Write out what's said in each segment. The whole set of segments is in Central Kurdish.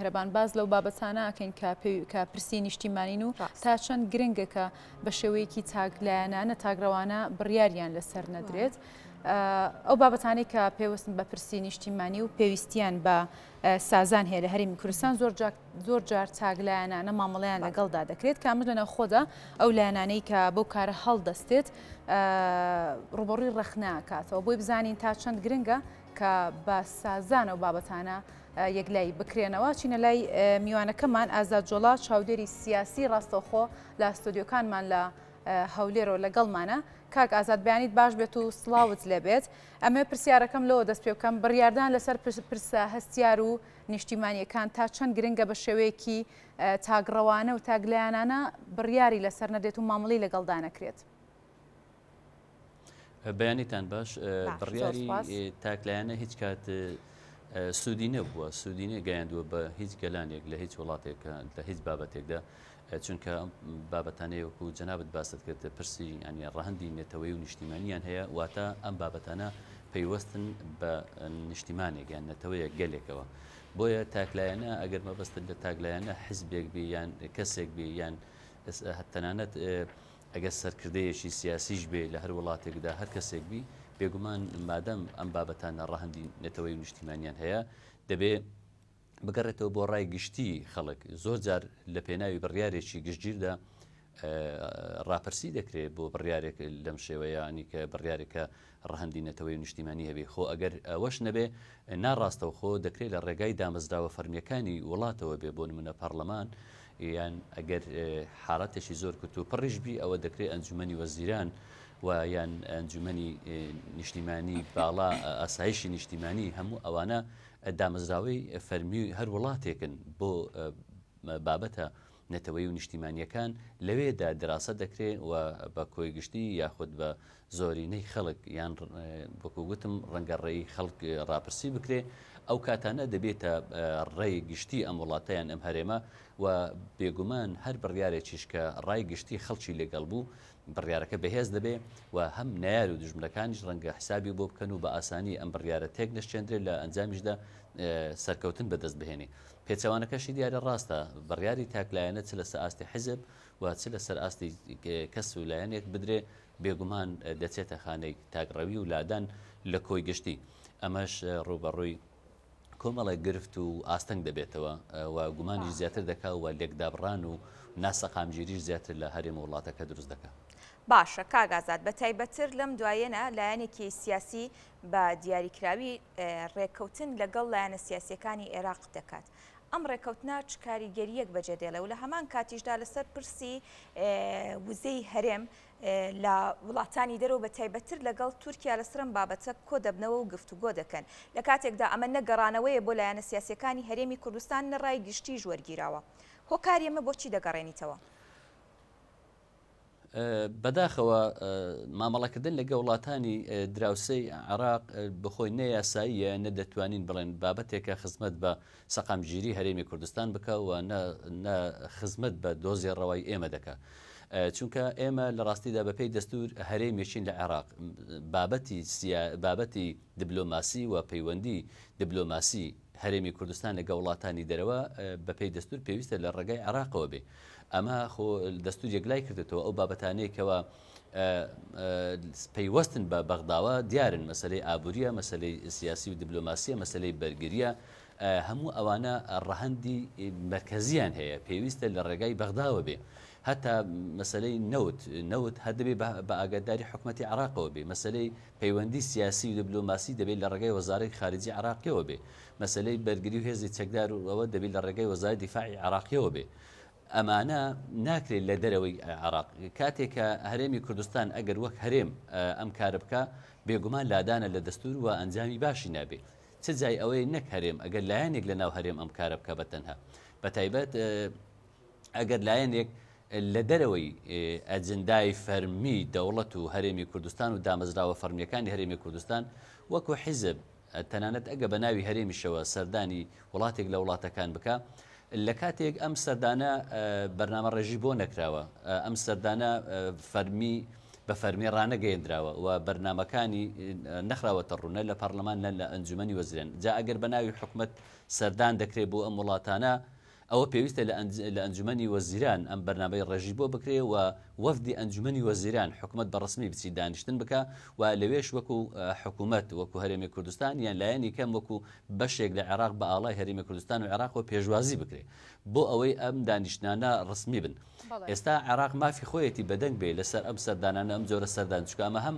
میهرەبان باز لەو بابەتانە ئەکەین کە پرسی نیشتیمانین و تا چەند گرنگە کە بە شێوەیەکی تاگلایەنانە تاگڕەوانە بڕیاریان لەسەر نەدرێت. ئەو بابەتانەی کە پێوەستن بە پرسی نیشتیمانی و پێویستیان بە سازان هەیە لە هەرێمی کوردستان زۆر جار تاگلایەنانە مامەڵەیان لەگەڵدا دەکرێت کامل لەناو خۆدا ئەو لایەنانەی کە بەو کارە هەڵدەستێت ڕوبەڕووی ڕەخناکاتەوە بۆی بزانین تا چەند گرنگە کە بە سازان و بابەتانە یەکلای بکرێنەوە چینە لای میوانەکەمان ئازاد جۆڵا چاودێری سیاسی ڕاستەوخۆ لە ستۆدیۆکانمان لە هەولێرەوە لەگەڵمانە. کاک ئازاد بەیانیت باش بێت و سڵاوت لێبێت. ئەمە پرسیارەکەم لەوە دەست پێ بکەم بڕیاردان لەسەر پرسە هەستیار و نیشتیمانیەکان تا چەند گرنگە بە شێوەیەکی تاگڕەوانە و تاگلایانانە بڕیاری لەسەر نەدێت و مامەڵی لەگەڵدا نەکرێت. بەیانیتان باش بڕیاری تاکلایانە هیچ کات سوودی نەبووە سوودی گەیاندووە بە هیچ گەلانێک لە هیچ وڵاتێکە لە هیچ بابەتێکدا چونکە ئەم بابەتانەیە وەکو جەنابەت باست کرد پرسی ینی ڕەهەندی نێتەوەی و نیشتیمانیان هەیە واتە ئەم بابەتانە پەیوەستن بە نیشتیمانێک یان نەتەوەیە گەلێکەوە بۆیە تاکلایەنە ئەگەر مەبەستن لە تاکلایەنە حیزبێک بێ یان کەسێک بێ یان تەنانەت ئەگەر سەرکردەیەشی سیاسیش بێ لە هەر وڵاتێکدا هەر کەسێک بی بێگومان مادەم ئەم بابەتانە ڕەهەندی نێتەوەی و نیشتیمانیان هەیە دەبێ بگەڕێتەوە بۆ ڕای گشتی خەڵک زۆر جار لە پێناوی بڕیارێکی گشتگیردا ڕاپرسی دەکرێت بۆ بڕیارێک لەم شێوەیانی کە بڕیارێکە ڕەهەندی نێتەوەی و نیشتیمانی هەبێ خۆ ئەگەر ئەوەش نەبێ ناڕاستەوە خۆ دەکرێت لە ڕێگای دامەزراوە فەرمیەکانی وڵاتەوە بێ بۆ نمونە پەرلەمان یان ئەگەر حاڵەتێکی زۆر کورت و پڕیشبی ئەوە دەکرێت ئەنجومەنی وەزیران و یان ئەنجومەنی نیشتیمانی باڵا ئاسایشی نیشتیمانی هەموو ئەوانە دامەزراوەی فەرمی هەر وڵاتێکن بۆ بابەتە نەتەوەی و نیشتیمانیەکان لەوێدا دراسە دەکرێت و بە کۆی گشتی یاخود بە زۆرینەی خەڵک یان وەکوگوتم ڕەنگەڕێی خەڵک ڕاپرسی بکرێت ئەو کاتانە دەبێتە ڕێی گشتی ئەم وڵاتیان ئەم هەرێمە و بێگومان هەر بڕیارێکیش کە ڕای گشتی خەڵکی لەگەڵ بوو بڕیارەکە بەهێز دەبێ و هەم نایار و دژمنەکانیش ڕەنگە حسابی بۆ بکەن و بە ئاسانی ئەم بڕیارە تێک نەشێنرێت لە ئەنجامیشدا سەرکەوتن بەدەست بهێنێ. پێچەوانەکەشی دیارە ڕاستە بڕیاری تاکلایەنە چ لەسەر ئاستی حیزب و چ لەسەر ئاستی کەس و لایەنێک بدرێ بێگومان دەچێتە خانەی تاگڕەوی و لادان لە کۆی گشتی ئەمەش ڕوبەڕووی کۆمەڵێک گرفت و ئاستەنگ دەبێتەوە و گومانی زیاتر دەکا و لێکدابڕان و ناسەقامگیریش زیاتر لە هەرێمە وڵاتەکە دروست دەکات. باشە کاگازات بە تایبەتر لەم دوایەنە لایەنێکی سیاسی بە دیاریکراوی ڕێککەوتن لەگەڵ لایەنە سیاسیەکانی عێراق دەکات. ئەم ڕێککەوتنە چ کاریگەریەک بەجێدێڵە و لە هەمان کاتیشدا لەسەر پرسی وزەی هەرێم لە وڵاتانی دەرەوە بە تایبەتر لەگەڵ تورکیا لەسرم بابەتە کۆ دەبنەوە و گفتوگۆ دەکەن لە کاتێکدا ئەمە نەگەڕانەوەیە بۆ لایەنە سیاسیەکانی هەرێمی کوردستان نەڕای گشتی ژوەرگیراوە هۆکاری ئەمە بۆچی دەگەڕێنیتەوە؟ بەداخەوە مامەڵەکردن لەگە وڵاتانی دراوسەی عێراق بخۆی نەیاساییە نەدەتوانین بڵێن بابەتێکە خزمەت بە سەقامگیری هەرێمی کوردستان بکە و خزمەت بە دۆزی ڕەوای ئێمە دەکات. چونکە ئێمە لە ڕاستیدا بەپێی دەستور هەرێمێکین لە عێراق بابەتی دیبلۆماسی و پەیوەندی دیبلۆماسی هەرێمی کوردستان لەگە وڵاتانی دەرەوە بەپێی دەستور پێویستە لە ڕێگای عێراقەوە بێ. ئەمە خۆ دەستور یەکلای کردێتەوە ئەو بابەتانەیەکەوە پەیوەستن بە بەغداوە دیارن مەسلەی ئابووریە مەسلەی سیاسی و دیبلۆماسیە مەسلەی بەرگریە هەموو ئەوانە ڕەهەندی مرکزیان هەیە پێویستە لە ڕێگای بەغداوە بێ هەتا مەسلەی نەوت هەردەبێ بە ئاگاداری حکومەتی عێراقەوە بێ مەسلەی پەیوەندی سیاسی و دیبلۆماسی دەبێت لە ڕێگای وەزارەی خارجی عێراقیەوە بێ مەسلەی بەرگری و هێزی چەکدار و ئەوە دەبێت لە ڕێگای وەزارەی دیفاعی عێراقیەوە بێ ئەمانە ناکرێت لە دەرەوەی عێراق کاتێکە هەرێمی کوردستان ئەگەر وەک هەرێم ئەم کارە بکە بێگومان لادانە لە دەستور و ئەنجامی باشی نابێ چ جای ئەوەی نەک هەرێم ئەگەر لایەنێک لە ناو هەرێم ئەم کارە بکە بەتەنها بەتایبەت ئەگەر لایەنێک لە دەرەوەی ئەجندای فەرمی دەوڵەت و هەرێمی کوردستان و دامەزراوە فەرمیەکانی هەرێمی کوردستان وەکو حیزب تەنانەت ئەگە بە ناوی هەرێمیشەوە سەردانی وڵاتێک لە وڵاتەکان بکە لە کاتێک ئەم سەردانە بەرنامە ڕێژی بۆ نەکراوە ئەم سەردانە فەرمی بە فەرمی ڕانەگەیەندراوە و بەرنمەکانی نەخراوەتە ڕوونە لە پەرلەمان لە ئەنجومەنی وەزیران جا ئەگەر بە ناوی حکومت سەردان دەکرێت بۆ ئەم وڵاتانە ئەوە پێویستە لە ئەنجومەنی وەزیران ئەم بەرنامەی ڕێژی بۆ بکرێ و وەفدی ئەنجومەنی وەزیران حکومت بە ڕسمی بچی دانیشتن بکە و لەوێش وەکو حکومت وەکو هەرێمی کوردستان یان لایەنی کەم وەکو بەشێک لە عێراق بە ئاڵای هەرێمی کوردستان و عێراق و پێشوازی بکرێ بۆ ئەوەی ئەم دانیشتانە ڕسمی بن. ئێستا عێراق مافی خۆیەتی بەدەنگ بێ لەسەر ئەم سەردانانە ئەم جۆرە سەردان چکە ئەمە هەم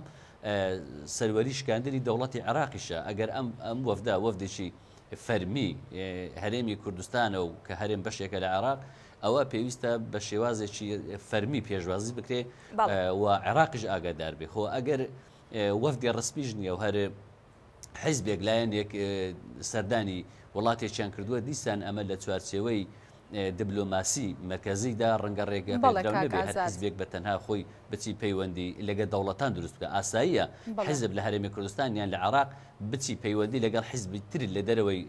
سەروەری شکاندنی دەوڵەتی عێراقیشە ئەگەر ئەم وەفدا وەفدێکی فەرمی هەرێمی کوردستانە و کە هەرێم بەشێکە لە عێراق ئەوە پێویستە بە شێوازێکی فەرمی پێشوازی بکرێ و عێراقیش ئاگادار بێ خۆ ئەگەر وەفدی ڕسمیش نییە و هەر حیزبێک لایەنێک سەردانی وڵاتێکیان کردووە دیسان ئەمە لە چوارچێوەی دیبلۆماسی مرکزیدا ڕەنگە ڕێگە هەر حیزبێک بە تەنها خۆی بچی پەیوەندی لەگە دەوڵەتان دروست بکە ئاساییە حیزب لە هەرێمی کوردستان یان لە عێراق بچی پەیوەندی لەگەڵ حیزبی تری لە دەرەوەی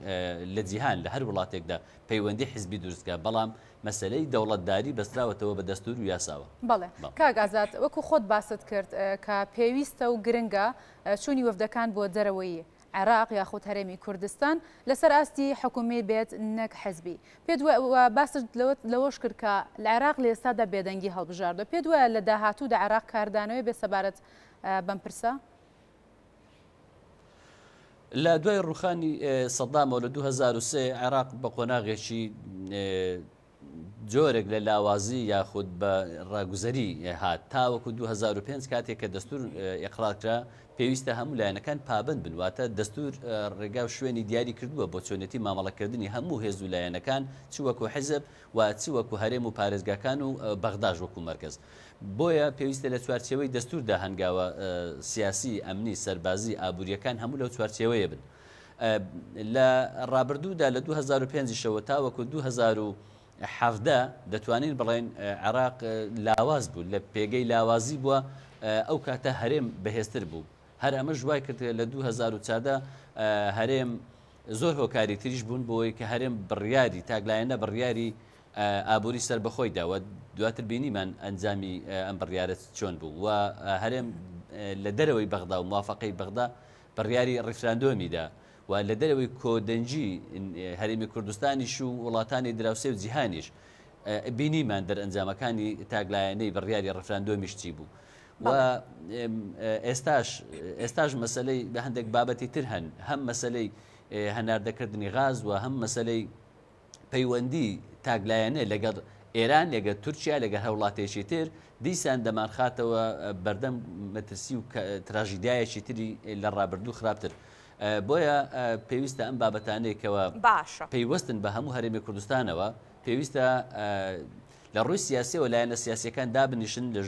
لە جیهان لە هەر وڵاتێکدا پەیوەندی حیزبی دروستکە بەڵام مەسلەی دەوڵەتداری بەستراوەتەوە بە دەستور و یاساوە. بەڵێ کاک ئازاد وەکو خۆت باست کرد کە پێویستە و گرنگە چوونی وەفدەکان بۆ دەرەوەی عێراق یاخود هەرێمی کوردستان لەسەر ئاستی حکومی بێت نەک حەزبی پێت باست لەوەش کرد کە لە عێراق لە ئێستادا بێدەنگی هەڵبژاردە پێت وایە لە داهاتوو لە عێراق کاردانەوەی بێ سەبارەت بەم پرسە؟ لە دوای ڕوخانی سەدامەوە لە 2003 عێراق بە قۆناغێکی جۆرێک لە لاوازی یاخود بە ڕاگوزەری هات تاوەکو 2005 کاتێک کە دەستور ئیقرارکرا پێویستە هەموو لایەنەکان پابند بن واتە دەستور ڕێگا و شوێنی دیاری کردووە بۆ چۆنێتی مامەڵەکردنی هەموو هێز و لایەنەکان چ وەکو حیزب و چ وەکو هەرێم و پارێزگاکان و بەغداژ وەکو مەرکەز بۆیە پێویستە لە چوارچێوەی دەستوردا هەنگاوە سیاسی ئەمنی سەربازی ئابوووریەکان هەموو لەو چوارچێوەیە بن. لە ڕابردوودا لە 2005 تاوەکو 2017 دەتوانین بڵێن عێراق لاواز بوو لە پێگەی لاوازی بووە ئەو کاتە هەرێم بەهێزتر بوو هەر ئەمە ژوای کرد لە 2014 هەرێم زۆر هۆکاری تریش بوون بۆی کە هەرێم بڕیاری تاگلایەنە بڕیاری ئابووری سربەخۆیدا و دواتر بینیمان ئەنجامی ئەم بڕیارەت چۆن بوو و هەرێم لە دەرەوەی بەغدا و موافقەی بەغدا بڕیاری ڕیفراندۆمیدا و لە دەرەوەی کۆدەنجی هەرێمی کوردستانیش و وڵاتانی دراوسێ و جیهانیش بینیمان دەرئەنجامەکانی تاگلایەنەی بڕیاری ڕیفراندۆمیش چی بوو و ئێستاش مەسلەی بە هەندێک بابەتی تر هەن هەم مەسلەی هەناردەکردنی غاز و هەم مەسلەی پەیوەندی تاگلایەنە لەگەڵ ئێران لەگە تورکیا لەگە هەوڵاتێکی تر دیسان دەمانخاتەوە بەردەم مەترسی و تراژیدایەکی تری لە ڕابردوو خراپتر بۆیە پێویستە ئەم بابەتانەیەکەوە پەیوەستن بە هەموو هەرێمی کوردستانەوە پێویستە لە ڕووی سیاسی و لایەنە سیاسیەکان دابنیشن لە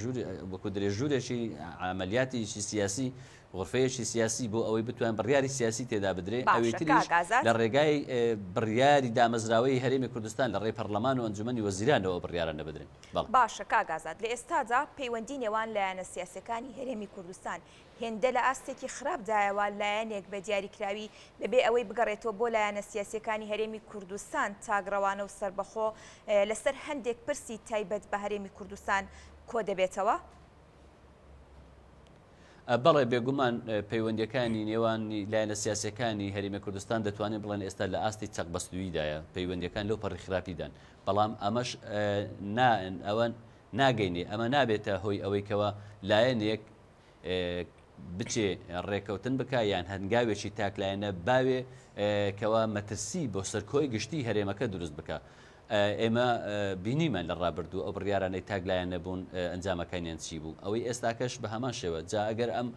وەکو درێژوورێکی عملیاتێکی سیاسی غرفەیەکی سیاسی بۆ ئەوەی بتوان بڕیاری سیاسی تێدا بدرێ ئەوەی تریش لە ڕێگای بڕیاری دامەزراوەی هەرێمی کوردستان لە ڕێی پەرلەمان و ئەنجومەنی وەزیرانەوە بڕیارە بدرێن. باشە کاگازات لە ئێستادا پەیوەندی نێوان لایەنە سیاسەکانی هەرێمی کوردستان هێندە لە ئاستێکی خراپدایەوە لایەنێک بە دیاریکراوی بەبێ ئەوەی بگەڕێتەوە بۆ لایەنە سیاسەکانی هەرێمی کوردستان تاگڕەوانە و سربەخۆ لەسەر هەندێک پرسی تایبەت بە هەرێمی کوردستان کۆ دەبێتەوە؟ بەڵێ بێگومان پەیوەندیەکانی نێوانی لایەنە سیاسەکانی هەرێمی کوردستان دەتوانێت بڵێن ئێستا لە ئاستی چەق بەستوویدایە پەیوەندیەکان لەو پەڕی خراپیدان بەڵام ئەمەش ئەوە ناگەینێ ئەمە نابێتە هۆی ئەوەی کەوە لایەنێک بچێ ڕێکەوتن بکە یان هەنگاوێکی تاکلایەنە باوێ کەوا مەترسی بۆ سەرکۆی گشتی هەرێمەکە دروست بکە. ئێمە بینیمان لە ڕابردوو ئەو بڕیارانەی تاگلایەنە بوون ئەنجامەکانیان چی بوو ئەوەی ئێستاکەش بە هەمان شێوە جا ئەگەر ئەم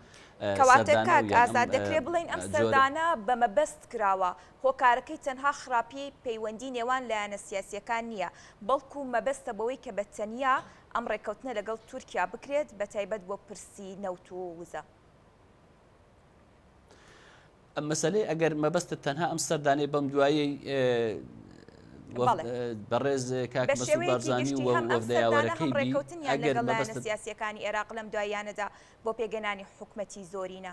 کەواتە کاک ئازاد دەکرێت بڵین ئەم سەردانە بەمەبەست کراوە هۆکارەکەی تەنها خراپی پەیوەندی نێوان لایەنە سیاسیەکان نییە بەڵکو مەبەستە بەوەی کە بە تەنیا ئەم ڕێکەوتنە لەگەڵ تورکیا بکرێت بە تایبەت بۆ پرسی نەوت و وزە. ئەم مەسەلەی ئەگەر مەبەستە تەنها ئەم سەردانەی بەم دوایی بەڕێز کاک مەسعود بارزانی و وەفدەیاوەرەکەی ئەگەر مەبەستە سیاسیەکانی عێراق لەم دواییانەدا بۆ پێگەنانی حکومەتی زۆرینە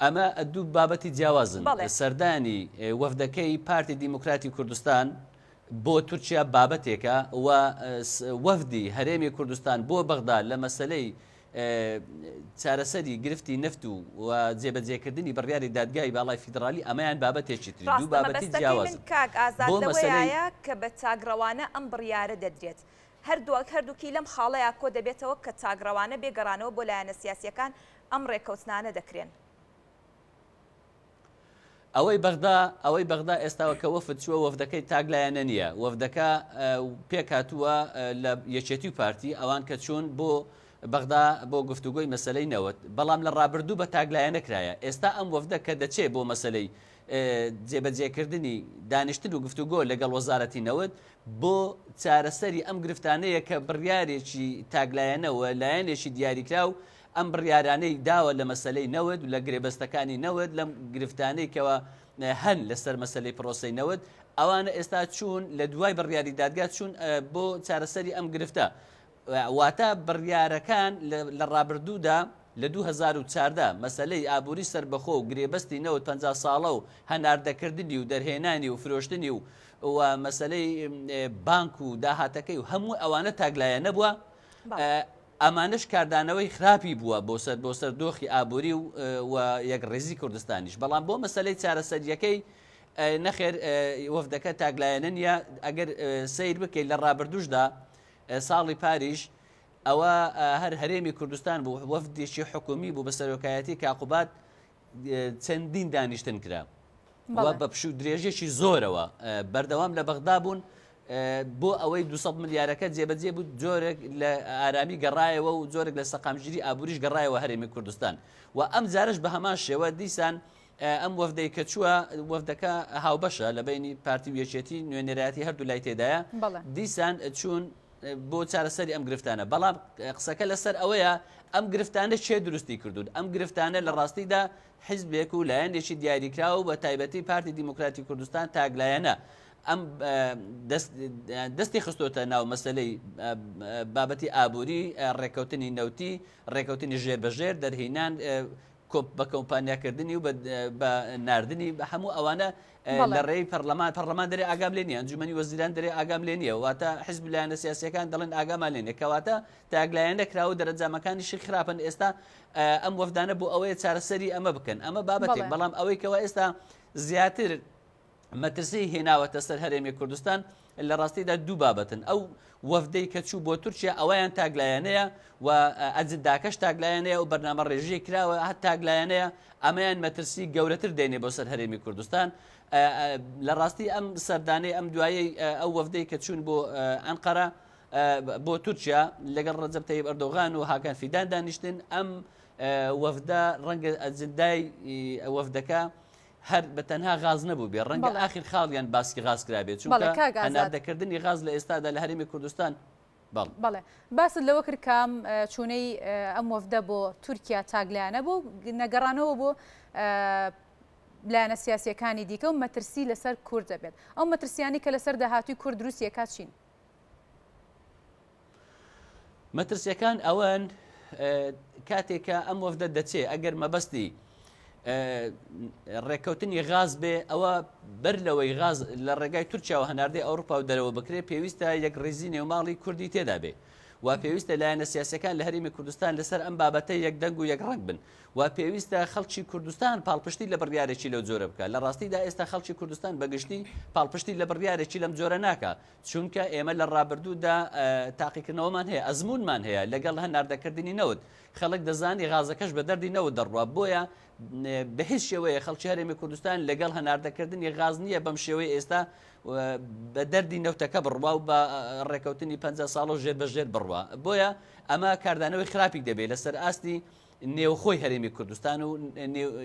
ئەمە دوو بابەتی جیاوازن سەردانی وەفدەکەی پارتی دیموکراتی کوردستان بۆ تورکیا بابەتێکە و وەفدی هەرێمی کوردستان بۆ بەغدا لە مەسلەی چارەسەری گرفتی نفت و جێبەجێکردنی بڕیاری دادگای باڵای فیدرالی ئەمەیان بابەتێکی تری دوو بابەتی جیاواز کاک ئازادەوەیە کە بە چاگڕەوانە ئەم بڕیارە دەدرێت هەردووکی لەم خاڵەیە کۆ دەبێتەوە کە چاگڕەوانە بێگەڕانەوە بۆ لایەنە سیاسیەکان ئەم ڕێکەوتنانە دەکرێن ئەوەی بەغدا ئێستاوە کە وەفد چووە وەفدەکەی تاگلایەنە نییە وەفدەکە پێکاتووە لە یەکێتی و پارتی ئەوان کە چوون بۆ بەغدا بۆ گفتوگۆی مەسلەی نەوت بەڵام لە ڕابردوو بە تاگلایەنە کرایە ئێستا ئەم وەفدە کە دەچێت بۆ مەسلەی جێبەجێکردنی دانیشتن و گفتوگۆ لەگەڵ وەزارەتی نەوت بۆ چارەسەری ئەم گرفتانەیە کە بڕیارێکی تاگلایەنەوە لایەنێکی دیاریکراو ئەم بڕیارانەی داوە لە مەسلەی نەوت لە گرێبەستەکانی نەوت لەم گرفتانەی کەەوە هەن لەسەر مەسلەی پرۆسی نەوت ئەوانە ئێستا چوون لە دوای بڕیاری دادگا چوون بۆ چارەسەری ئەم گرفتە واتە بڕیارەکان لە ڕابردوودا لە 2014 مەسلەی ئابووری سربەخۆ و گرێبەستی نەوت 50 ساڵە و هەناردەکردنی و دەرهێنانی و فرۆشتنی و مەسلەی بانک و داهاتەکەی و هەموو ئەوانە تاگلایە نەبووە ئەمانش کاردانەوەی خراپی بووە بۆ سەر دۆخی ئابووری و یەک ڕێزی کوردستانیش بەڵام بۆ مەسلەی چارەسەریەکەی نەخێر وەفدەکە تاگلایەنە نیە ئەگەر سیر بکەیت لە ڕابردوشدا ساڵی پاریش ئەوە هەر هەرێمی کوردستان بوو وەفدێکی حکومی بوو بە سەرۆکایەتی کاقوبات چەندین دانیشتن کرا بە پشوو درێژێکی زۆرەوە بەردەوام لە بەغدا بوون بۆ ئەوەی 200 ملیارەکە جێبەجێ بوو جۆرێک لە ئارامی گەڕایەوە و جۆرێک لە سەقامگیری ئابووریش گەڕایەوە هەرێمی کوردستان و ئەم جارش بە هەمان شێوە دیسان ئەم وەفدەی کە چووە وەفدەکە هاوبەشە لە بینی پارتی و یەکێتی نوێنەرایەتی هەردوو لای تێدایە دیسان چوون بۆ چارەسەری ئەم گرفتانە بەڵام قسەکە لەسەر ئەوەیە ئەم گرفتانە چێ دروستی کردوون ئەم گرفتانە لە ڕاستیدا حیزبێک و لایەنێکی دیاریکراوە و بە تایبەتی پارتی دیموکراتی کوردستان تاگلایەنە ئەم دەستی خستۆتە ناو مەسلەی بابەتی ئابووری ڕێکەوتنی نەوتی ڕێکەوتنی ژێربەژێر دەرهێنان بە کۆمپانیاکردنی و بە ناردنی هەموو ئەوانە لە ڕێی پەرلەمان دەرێ ئاگام لێ نیە ئەنجومەنی وەزیران دەرێ ئاگام لێ نییە واتە حیزب لایەنە سیاسیەکان دەڵێن ئاگامان لێ نیە کەواتە تاگلایەنە کراوە دەرەنجامەکانیشی خراپن ئێستا ئەم وەفدانە بۆ ئەوەیە چارەسەری ئەمە بکەن ئەمە بابەتێک بەڵام ئەوەی کەەوە ئێستا زیاتر مەترسی هێناوەتە سەر هەرێمی کوردستان لە ڕاستیدا دوو بابەتن ئەو وەفدەی کە چوو بۆ تورکیا ئەویان تاگلایەنەیە و ئەجدداکەش تاگلایەنەیە و بەرنامە ڕێژەیە کراوە هەت تاگلایەنەیە ئەمەیان مەترسی گەورەتر دێنێ بۆ سەر هەرێمی کوردستان لە ڕاستی ئەم سەردانەی ئەم دوایی ئەو وەفدەی کە چوون بۆ ئەنقەرە بۆ تورکیا لەگەڵ ڕەجەب تەیب ئەردۆغان و هاکان فیدان دانیشتن ئەم وەفدە ڕەنگە ئەجندای وەفدەکە هەر بە تەنها غاز نەبوو بێ ڕەنگە ئاخر خاڵیان باسی غاز کرابێت چونکە هەناردەکردنی غاز لە ئێستادا لە هەرێمی کوردستان بەڵێ باست لەوە کرد کام چوونەی ئەم وەفدە بۆ تورکیا تاگلایەنە بوو نەگەڕانەوە بۆ لایەنە سیاسیەکانی دیکە و مەترسی لەسەر کورد دەبێت ئەو مەترسیانی کە لەسەر داهاتووی کورد دروستیە کات چین مەترسیەکان ئەوەن کاتێکە ئەم وەفدە دەچێت ئەگەر مەبەستی ڕێکەوتنی غاز بێ ئەوە بەر لەوەی غاز لە ڕێگای تورکیا و هەناردەی ئەوروپا و دەرەوە بکرێت پێویستە یەک ڕێزی نێوماڵی کوردی تێدا بێ و پێویستە لایەنە سیاسەکان لە هەرێمی کوردستان لەسەر ئەم بابەتە یەک دەنگ و یەک ڕنگ بن و پێویستە خەڵکی کوردستان پاڵپشتی لە بڕیارێکی لەو جۆرە بکە لە ڕاستیدا ئێستا خەڵکی کوردستان بەگشتی پاڵپشتی لە بڕیارێکی لەم جۆرە ناکە چونکە ئێمە لە ڕابردوودا تاقیکردنەوەمان هەیە ئەزمونمان هەیە لەگەڵ هەناردەکردنی نەوت خەڵک دەزانی غازەکەش بە دەردی نەوت دەڕوە بۆیە بە هیچ شێوەیە خەڵکی هەرێمی کوردستان لەگەڵ هەناردەکردنی غاز نییە بەم شێوەی ئێستا بە دەردی نەوتەکە بڕوا و بە ڕێکەوتنی 50 ساڵ و ژێر بەژێر بڕوە بۆیە ئەمە کاردانەوەی خراپی دەبێت لەسەر ئاستی نێوخۆی هەرێمی کوردستان و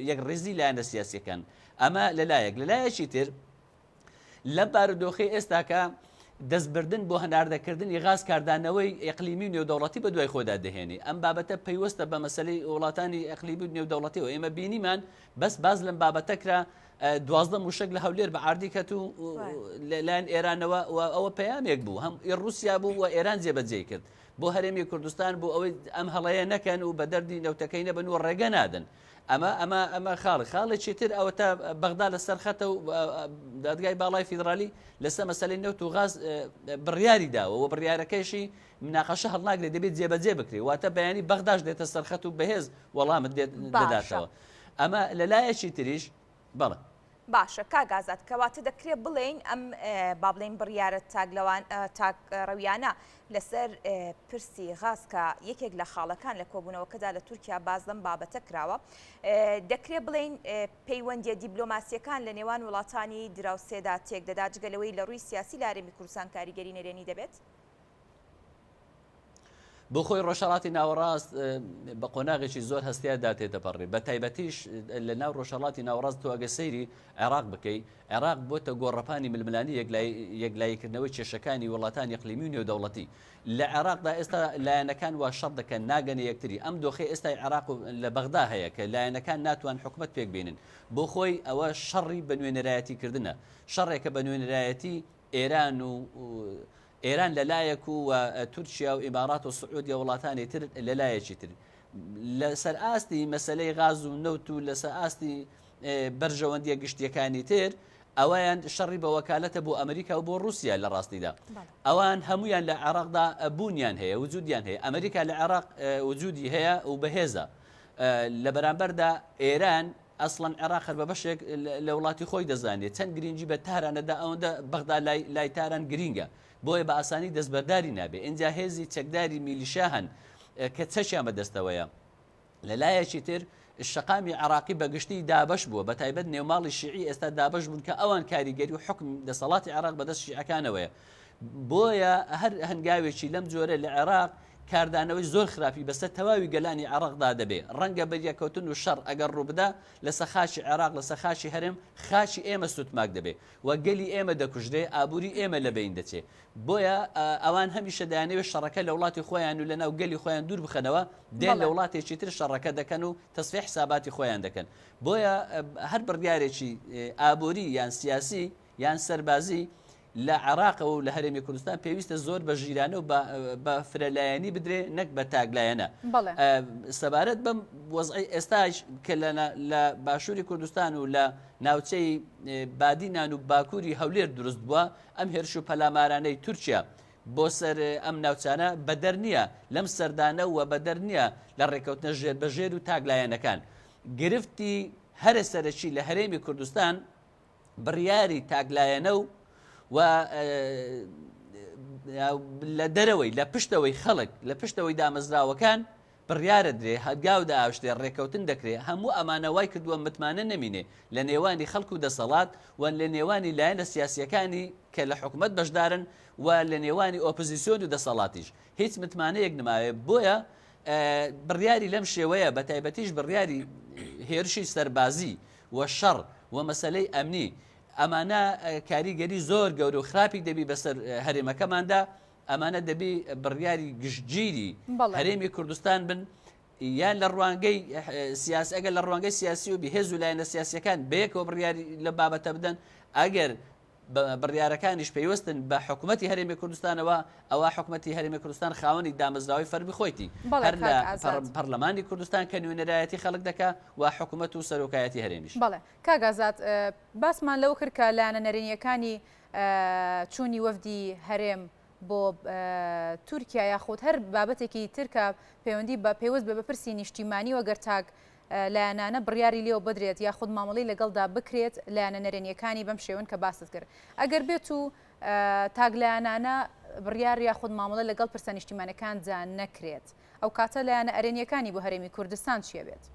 یەک ڕێزی لایەنە سیاسیەکان ئەمە لەلایەکی تر لە بارودۆخی ئێستاکە دەستبردن بۆ هەناردەکردنی غاز کاردانەوەی ئەقلیمی و نێودەوڵەتی بە دوای خۆدا دەهێنی ئەم بابەتە پەیوەستە بە مەسەلەی وڵاتانی ئەقلیمی و نێودەوڵەتیەوە ئێمە بینیمان بەس باز لەم بابەتەکرا دوازدە موشک لە هەولێر بە عردی کەت و لایەن ئێرانەوە ئەوە پەیامێک بوو هەم رووسیا بوو و ئێران جێبەجێ کرد بۆ هەرێمی کوردستان بۆ ئەوەی ئەم هەڵەیە نەکەن و بە دەردی نەوتەکەی نەبن و ڕێگە نادن ئەمە خاڵێکی تر ئەوە تا بەغدا لەسەر خەتە و دادگای باڵای فیدرالی لەسەر مەسەلەی نەوت و غاز بڕیاری داوە و بڕیارەکەیشی مناقەشە هەڵناگرێت دەبێت جێبەجێ بکرێت واتە بەیانی بەغداش دێتە سەرخەت و بەهێز وەڵامت دەداتەوە ئەمە لەلایەکی تریش بەڵێ باشە کاگازات کەواتە دەکرێت بڵێن ئەم با بڵێن بڕیارە تاگڕەویانە لەسەر پرسی غازکە یەکێک لە خاڵەکان لە کۆبوونەوەکەدا لە تورکیا باز لەم بابەتە کراوە دەکرێت بڵێن پەیوەندیە دیبلۆماسیەکان لە نێوان وڵاتانی دراوسێدا تێک دەدا جگەلەوەی لە ڕووی سیاسی لە هەرێمی کوردستان کاریگەری نەرێنی دەبێت بۆ خۆی ڕۆژهەڵاتی ناوەڕاست بە قۆناغێکی زۆر هەستیادا تێدەپەڕێ بە تایبەتیش لە ناو ڕۆژهەڵاتی ناوەڕاست تۆ ئەگە سەیری عێراق بکەی عێراق بۆتە گۆڕەپانی ململانی یەکلاییکردنەوەی کێشەکانی وڵاتانی ئیقلیمی و نێودەوڵەتی لە عێراقدا ئێستا لایەنەکان وا شەڕ دەکەن ناگەنە یەکتری ئەم دۆخی ئێستای عێراق لە بەغدا هەیە کە لایەنەکان ناتوان حکومت پێک بێنن بۆ خۆی ئەوە شەڕی بە نوێنەرایەتیکردنە شەڕێکە بە نوێنەرایەتی ئێران لەلایەک و تورکیا و ئیمارات و سعودیا وڵاتانی تر لەلایەکی تر لەسەر ئاستی مەسلەی غاز و نەوت و لەسەر ئاستی بەرژەوەندیە گشتیەکانی تر ئەویان شەڕی بە وەکالەتە بۆ ئەمریکا و بۆ رووسیا لە ڕاستیدا ئەوان هەمویان لە عێراقدا بوونیان هەیە وجودیان هەیە ئەمریکا لە عێراق وجودی هەیە و بەهێزە لە بەرامبەردا ئێران ئەسڵەن عێراق هەر بە بەشێک لە وڵاتی خۆی دەزانێت چەند گرنگی بە تارانەدا ئەوەندە بەغدا لای تاران گرینگە بۆیە بە ئاسانی دەستبەرداری نابێ اینجا هێزی چەکداری میلیشیا هەن کە چەشیان بەدەستەوەیە لەلایەکی تر شقامی عراقی بەگشتی دابش بووە بە تایبەت نێوماڵی شیعی ئێستا دابش بوون کە ئەوان کاریگەری و حکم دەسەڵاتی عراق بەدەست شیعەکانەوەیە بۆیە هەر هەنگاوێکی لەم جۆرە لە عێراق کاردانەوەی زۆر خراپی بەسەر تەواوی گەلانی عێراقدا دەبێ ڕەنگە بەریەکەوتن و شەڕ ئەگەر ڕووبدا لەسەر خاچی عێراق لەسەر خاچی هەرێم خاچی ئێمە سوتماک دەبێ و گەلی ئێمە دەکوژدێ ئابووری ئێمە لە بین دەچێ بۆیە ئەوان هەمیشە دەیانەوێت شەڕەکە لە وڵاتی خۆیان و لەناو گەلی خۆیان دوور بخەنەوە دێن لە وڵاتێکی تر شەڕەکە دەکەن و تەسفیح حساباتی خۆیان دەکەن بۆیە هەر بڕیارێکی ئابووری یان سیاسی یان سەربازی لە عێراق و لە هەرێمی کوردستان پێویستە زۆر بە ژیرانە و بە فرەلایەنی بدرێ نەک بە تاگلایەنە سەبارەت بەم وەزعی ئێستاش کە لە باشووری کوردستان و لە ناوچەی بادینان و باکووری هەولێر دروست بووە ئەم هێرش و پەلامارانەی تورکیا بۆ سەر ئەم ناوچانە بەدەر نییە لەم سەردانە و بەدەر نییە لە ڕێکەوتنە ژێربەژێر و تاگلایەنەکان گرفتی هەرە سەرەکی لە هەرێمی کوردستان بڕیاری تاگلایەنە و لە دەرەوەی لە پشتەوەی خەڵک لە پشتەوەی دامەزراوەکان بڕیارە درێ هەگاودا ئاشتێ ڕێکەوتن دەکرێت هەموو ئەمانەوای کردووە متمانە نەمینێ لە نێوانی خەڵک و دەسەڵات و لە نێوانی لایەنە سیاسیەکانی کە لە حکوومەت بەشدارن و لە نێوانی ئۆپۆزیسیۆن و دەسەڵاتیش هیچ متمانەیەک نماوێ بۆیە بڕیاری لەم شێوەیە بە تایبەتیش بڕیاری هێرشی سەربازی و شەڕ و مەسەلەی ئەمنی ئەمانە کاریگەری زۆر گەورە و خراپی دەبی بەسەر هەرێمەکەماندا ئەمانە دەبی بڕیاری گشتگیری هەرێمی کوردستان بن یان لە ڕوانگەی سیاسی ئەگەر لە ڕوانگەی سیاسی و بهێز و لایەنە سیاسیەکان بەیەکەوە بڕیاری لە بابەتە بدەن ئەگەر بڕیارەکانیش پێیوەستن بە حکوومەتی هەرێمی کوردستانەوە ئەوە حکوومەتی هەرێمی کوردستان خاوەنی دامەزراوی فەرمی خۆیتی هەر لە پەرلەمانی کوردستان کە نوێنەرایەتی خەڵک دەکا و حکوومەت و سەرۆکایەتی هەرێمیش بەڵێ کاگازات باسمان لەو کرد کە لایەنە نەرێنیەکانی چوونی وەفدی هەرێم بۆ تورکیا یاخود هەر بابەتێکی ترکە پەیوەندی بە پێوەست بە بەپرسی نیشتیمانی وەگەر تاک لایەنانە بڕیاری لێوە بدرێت یاخود مامەڵی لەگەڵدا بکرێت لایەنە نەرێنیەکانی بەم شێوەن کە باست کرد ئەگەر بێت و تاگلایەنانە بڕیار یاخود مامەڵە لەگەڵ پرسە نیشتیمانەکان جا نەکرێت ئەو کاتە لایەنە ئەرێنیەکانی بۆ هەرێمی کوردستان چیە بێت؟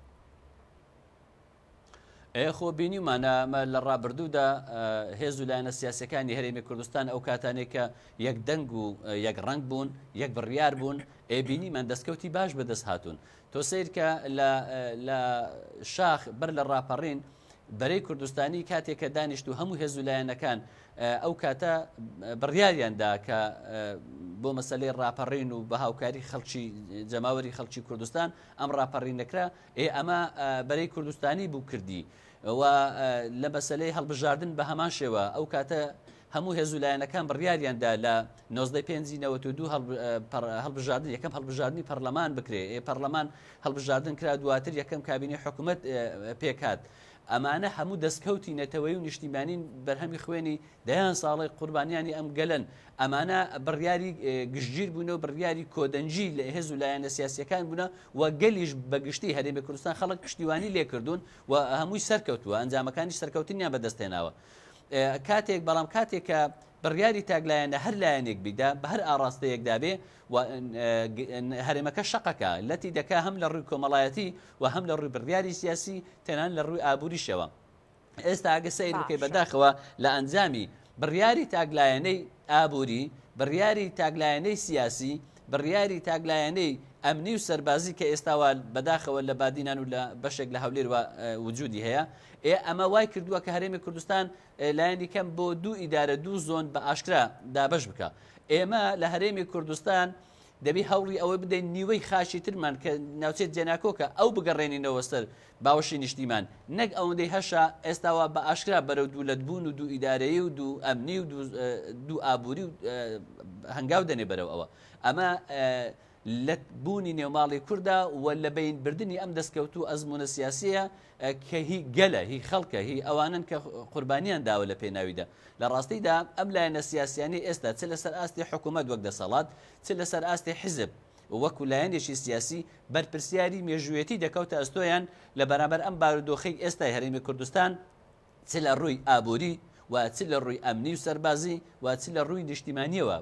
خۆ بینیمانە لە ڕابردوودا هێز و لایەنە سیاسەکانی هەرێمی کوردستان ئەو کاتانێک کە یەک دەنگ و یەک ڕنگ بوون یەک بڕیار بوون بینیمان دەستکەوتی باش بەدەست هاتوون تۆ سیر کە لە شاخ بەر لە ڕاپەڕین بەرەی کوردستانی کاتێک کە دانیشت و هەموو هێز و لایەنەکان ئەو کاتە بڕیاریاندا کە بۆ مەسلەی ڕاپەڕین و بە هاوکاری خەڵکی جەماوەری خەڵکی کوردستان ئەم ڕاپەڕینەکرا ئەمە بەرەی کوردستانی بوو کردی و لە مەسلەی هەڵبژاردن بە هەمان شێوە ئەو کاتە هەموو هێزولایەنەکان بڕیاریاندا لە 95 هەڵبژاردن یەکەم هەڵبژاردننی پەرلەمان بکرێ پەرلەمان هەڵبژاردن کرا دواتر یەکەم کابینی حکوومەت پێکات ئەمانە هەموو دەستکەوتی نەتەوەی و نیشتیمانین بەرهەمی خوێنی دەیان ساڵی قوربانیانی ئەم گەلن ئەمانە بڕیاری گشتگیر بوونەوە بڕیاری کۆدەنجی لە هێزولایەنە سیاسیەکان بوونە و گەلیش بەگشتی هەرێمی کوردستان خەڵک پشتیوانی لێکردوون و هەمووی سەرکەوتووە ئەنجامەکانی سەرکەوتنیان بەدەستێناوە کاتێک بەڵام کاتێکە بڕیاری تاگلایەنە هەر لایەنێک بیدا بە هەر ئاراستەیەکدا بێ و هەرێمەکە شەقەکە لەتی دەکا هەم لە ڕووی کۆمەڵایەتی و هەم لە ڕووی بڕیاری سیاسی تەنان لە ڕووی ئابووریشەوە ئێستا ئەگە سەیر بکەی بەداخەوە لە ئەنجامی بڕیاری تاگلایەنەی ئابووری بڕیاری تاگلایەنەی سیاسی بڕیاری تاگلایەنەی ئەمنی و سەربازی کە ئێستاوە بەداخەوە لە بادینان و لە بەشێک لە هەولێرەوە وجودی هەیە ئەمە وای کردووە کە هەرێمی کوردستان لایەنی کەم بۆ دوو ئیدارە دوو زۆن بە ئاشکرا دابەش بکە ئێمە لە هەرێمی کوردستان دەبی هەوڵی ئەوە بدەین نیوەی خاشی ترمان کە ناوچێت جێناکۆکە ئەو بگەڕێنینەوە سەر باوەشی نیشتیمان نەک ئەوەندەی هەشا ئێستاوە بە ئاشکرا بەرەو دوولەتبوون و دوو ئیدارەیی و دوو ئەمنی و دوو ئابووری و هەنگاو دەنێ بەرەو ئەوە ئەمە لە بوونی نێوماڵی کووردا و لە بین بردننی ئەم دەستکەوتو ئەزمونە سیاسیە کە هی گەلە هی خەڵکە هی ئەوانن کە قوربانیان داوە لە پێناویدا لە ڕاستیدا ئەم لایەنە سیاسیانی ئێستا چ لەسەر ئاستی حکوومەت وەک دەسەڵات چ لەسەر ئاستی حیزب وەکو لایەنێکی سیاسی بەرپرسیاری مێژوویەتی دەکەوتە ئەستۆیان لە بەرامبەر ئەم بارودۆخەی ئێستای هەرێمی کوردستان چ لە ڕووی ئابووری و چ لە ڕووی ئەمنی و سەربازی و چ لە ڕووی نیشتیمانیەوە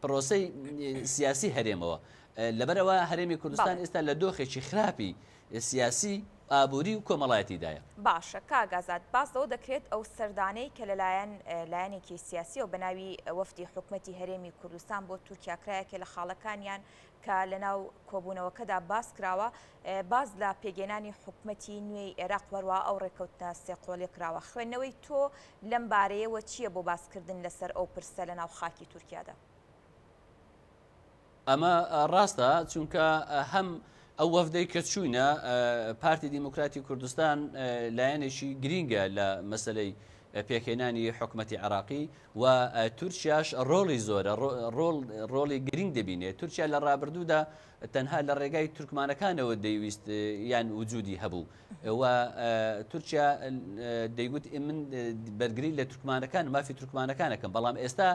پرۆسەی سیاسی هەرێمەوە لەبەرەوە هەرێمی کوردستان ئێستا لە دۆخێکی خراپی سیاسی ئابووری و کۆمەڵایەتیدایە باشە کاگازات باسەوە دەکرێت ئەو سەردانەی کە لەلایەن لایەنێکی سیاسی و بەناوی وەفدی حکوومەتی هەرێمی کوردستان بۆ تورکیاکرایەکە لە خاڵەکانیان کە لەناو کۆبوونەوەکەدا باس کراوە باز لە پێگەێنانی حکوومەتی نوێی عێراق وەروە ئەو ڕێکەوتنە سێقۆڵی کراوە خوێندنەوەی تۆ لەم بارەیەوە چییە بۆ باسکردن لەسەر ئەو پرسە لە ناو خاکی تورکیادا ئەمە ڕاستە چونکە هەم ئەو وەفدەی کە چوونە پارتی دیموکراتی کوردستان لایەنێکی گرینگە لە مەسلەی پێکهێنانی حکوومەتی عراقی و تورکیاش ڕۆڵی زۆرە ڕۆڵی گرنگ دەبینێت تورکیا لە ڕابردوودا تەنها لە ڕێگای تورکمانەکانەوە دەیویست یان وجودی هەبوو و تورکیا دەیگوت من بەرگری لە تورکمانەکان مافی تورکمانەکانەکەم بەڵام ئێستا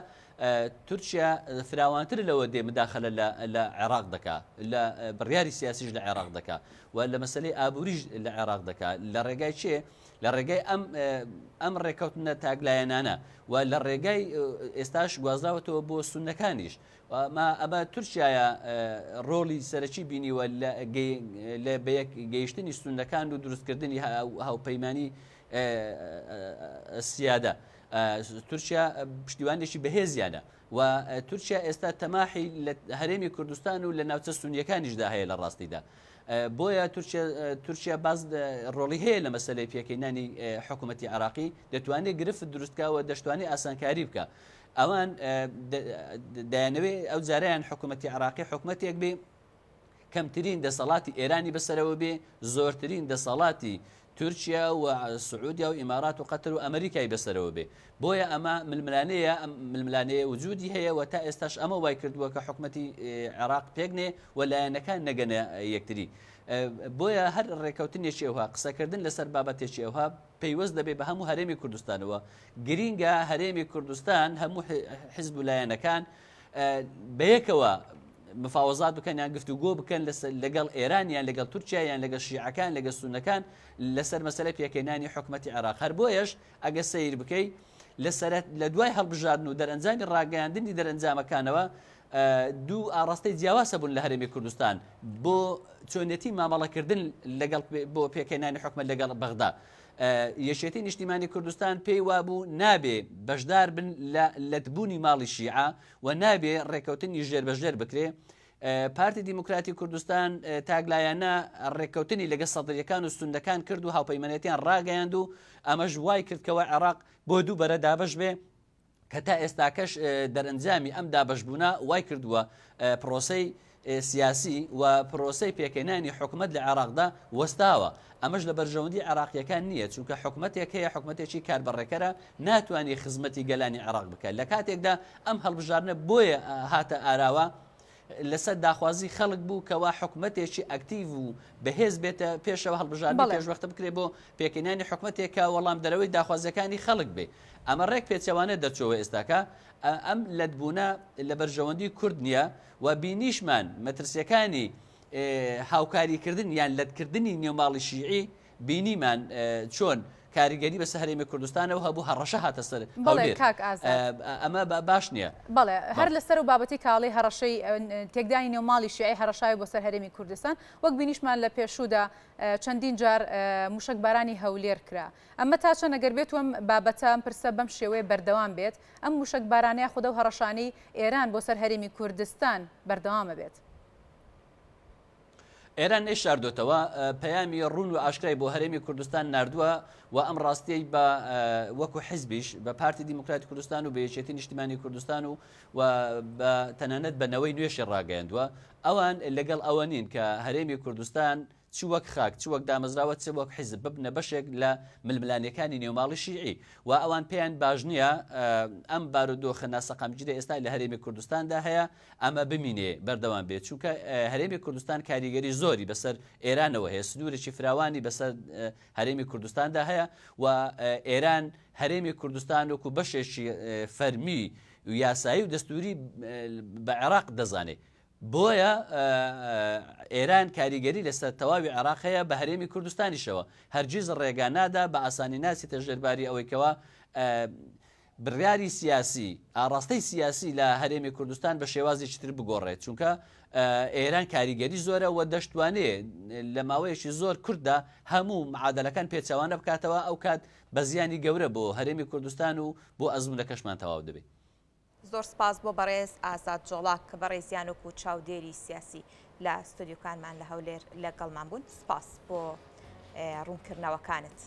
تورکیا فراوانتر لەوە دێ مداخلە لە عێراق دەکا لە بڕیاری سیاسیش لە عێراق دەکا و لە مەسلەی ئابووریش لە عێراق دەکا لە ڕێگای چێ لە ڕێگای ئەم ڕێکەوتنە تاگلایەنانە و لە ڕێگای ئێستاش گوازراوەتەوە بۆ سونەکانیش ئەمە تورکیایە ڕۆڵی سەرەکی بینیوە لە گەیشتنی سونەکان و دروستکردنی هاوپەیمانی سیادە تورکیا پشتیوانێکی بەهێزیانە و تورکیا ئێستا تەماحی لە هەرێمی کوردستان و لە ناوچە سونیەکانیشدا هەیە لە ڕاستیدا بۆیە تورکیا باز ڕۆڵی هەیە لە مەسلەی پێکەینانی حکوومەتی عراقی دەتوانێت گرفت دروستکەوە دەشتوانێت ئاسانکاری بکە ئەوان دایانەوەی ئەو جارەیان حکوومەتی عراقی حکوومەتێک بێ کەمترین دەسەڵاتی ئێرانی بەسەرەوە بێ زۆرترین دەسەڵاتی تورکیا و سعودیا و ئیمارات و قەتەر و ئەمریکای بەسەرەوە بێ بۆیە ئەمە ململانەیە وجودی هەیە و تا ئێستاش ئەمە وای کردووە کە حکوومەتی عێراق پێکنێ و لایەنەکان نەگەنە یەکتری بۆیە هەر ڕێکەوتنێکی ئەوها قسەکردن لەسەر بابەتێکی ئەوها پەیوەست دەبێت بە هەموو هەرێمی کوردستانەوە گرینگە هەرێمی کوردستان هەموو حیزب و لایەنەکان بەیەکەوە مفاوەزات بکەن یان گفتوگۆ بکەن لەگەڵ ئێران یان لەگەڵ تورکیا یان لەگەڵ شیعەکان لەگەڵ سونەکان لەسەر مەسەلەی پێکەینانی حکوومەتی عێراق هەر بۆیەش ئەگە سەیر بکەی لە دوای هەڵبژاردن و دەرئەنجامی ڕاگەیاندنی دەرئەنجامەکانەوە دوو ئاڕاستەی جیاوازە بوون لە هەرێمی کوردستان بۆ چۆنێتی مامەڵەکردن لەگەڵ بۆ پێکەینانی حکوومەت لەگەڵ بەغدا یەکێتی نیشتیمانی کوردستان پێی وابوو نابێ بەشدار بن لە لەتبوونی ماڵی شیعە و نابێ ڕێکەوتنی ژێربەژێر بکرێ پارتی دیموکراتی کوردستان تاگلایانە ڕێکەوتنی لەگە سەدرەکان و سوندەکان کرد و هاوپەیمانەتیان ڕاگەیاند و ئەمەش وای کردکەوە عێراق بۆ دوو بەرە دابەش بێ کە تا ئێستاکەش دەرئەنجامی ئەم دابەشبوونە وای کردووە پرۆسەی سیاسی و پرۆسەی پێکەنانی حکومت لە عێراقدا وەستاوە ئەمەش لە بەرژەوەندی عێراقیەکان نییە چونکە حکومەتێک هەیە حکومەتێکی کاربڕێکەرە ناتوانێت خزمەتی گەلانی عێراق بکات لە کاتێکدا ئەم هەڵبژارنە بۆیە هاتە ئاراوە لەسەر داخوازی خەڵک بوو کەوا حکومەتێکی ئەکتیڤ و بەهێز بێتە پێشەوە هەڵبژاردنی پێشوەختە بکرێت بۆ پێکەنانی حکومەتێکە وەڵام دەرەوەی داخوازەکانی خەڵک بێ ئەمە ڕێک پێچەوانە دەرچەوە ئێستاکە ئەم لەتبوونە لە بەرژەوەندی کورد نییە و بینیشمان مەترسیەکانی هاوکاریکردن یان لەتکردنی نێوماڵی شیعی بینیمان چۆن کاریگەری بە سەرێمی کوردستانەوە هەبوو هەڕەشە هاتە سەر ئەمە باش نییە بەڵێ هەر لەسەر و بابەتی کاڵی هەڕەشەی تێکدانی نێوماڵی شیعی هەڕەشای بۆ سەر هەرێمی کوردستان وەک بینیشمان لە پێشوودا چەندین جار موشک بارانی هەولێر کرا ئەمە تا چەند ئەگەر بێت وەم بابەتە ئەم پرسە بەم شێوەیە بەردەوام بێت ئەم موشک بارانەیە خودە و هەڕەشانی ئێران بۆ سەر هەرێمی کوردستان بەردەوامە بێت ئێران نێشاردوێتەوە پەیامی ڕوون و ئاشکرای بۆ هەرێمی کوردستان نردووە و ئەم ڕاستیەی بە وەکو حیزبیش بە پارتی دیموکراتی کوردستان و بە یەکێتی نیشتیمانی کوردستان و بە تەنانەت بەنەوەی نوێشی ڕاگەیاندووە ئەوان لەگەڵ ئەوە نین کە هەرێمی کوردستان چ وەک خاک چ وەک دامەزراوە چ وەک حیزب ببنە بەشێک لە ململانیەکانی نێوماڵی شیعی و ئەوان پێیان باش نییە ئەم بارودۆخە ناسەقامگیری ئێستا لە هەرێمی کوردستاندا هەیە ئەمە بمینێ بەردەوام بێت چونکە هەرێمی کوردستان کاریگەری زۆری بەسەر ئێرانەوە هەیە سنوورێکی فراوانی بەسەر هەرێمی کوردستاندا هەیە و ئێران هەرێمی کوردستان وەکو بەشێکی فەرمی و یاسایی و دەستوری بە عێراق دەزانێت بۆیە ئێران کاریگەری لەسەر تەواوی عێراقەیە بە هەرێمی کوردستانیشەوە هەرگیز ڕێگانادا بە ئاسانی ناسیتە ژێرباری ئەوەیکەوە بڕیاری سیاسی ئاڕاستەی سیاسی لە هەرێمی کوردستان بە شێوازێکی تر بگۆڕێت چونکە ئێران کاریگەری زۆرە و دەشتوانێت لە ماوەیەکی زۆر کورددا هەموو معادلەکان پێچەوانە بکاتەوە ئەو کات بە زیانی گەورە بۆ هەرێمی کوردستان و بۆ ئەزمونەکەشمان تەواو دەبێت. زۆر سپاس بۆ بەڕێز ئازاد جۆڵاک کە بەڕێزیانوک و چاودێری سیاسی لە ستودیۆکانمان لە هەولێر لەگەڵمان بوون سپاس بۆ ڕوونکردنەوەکانت.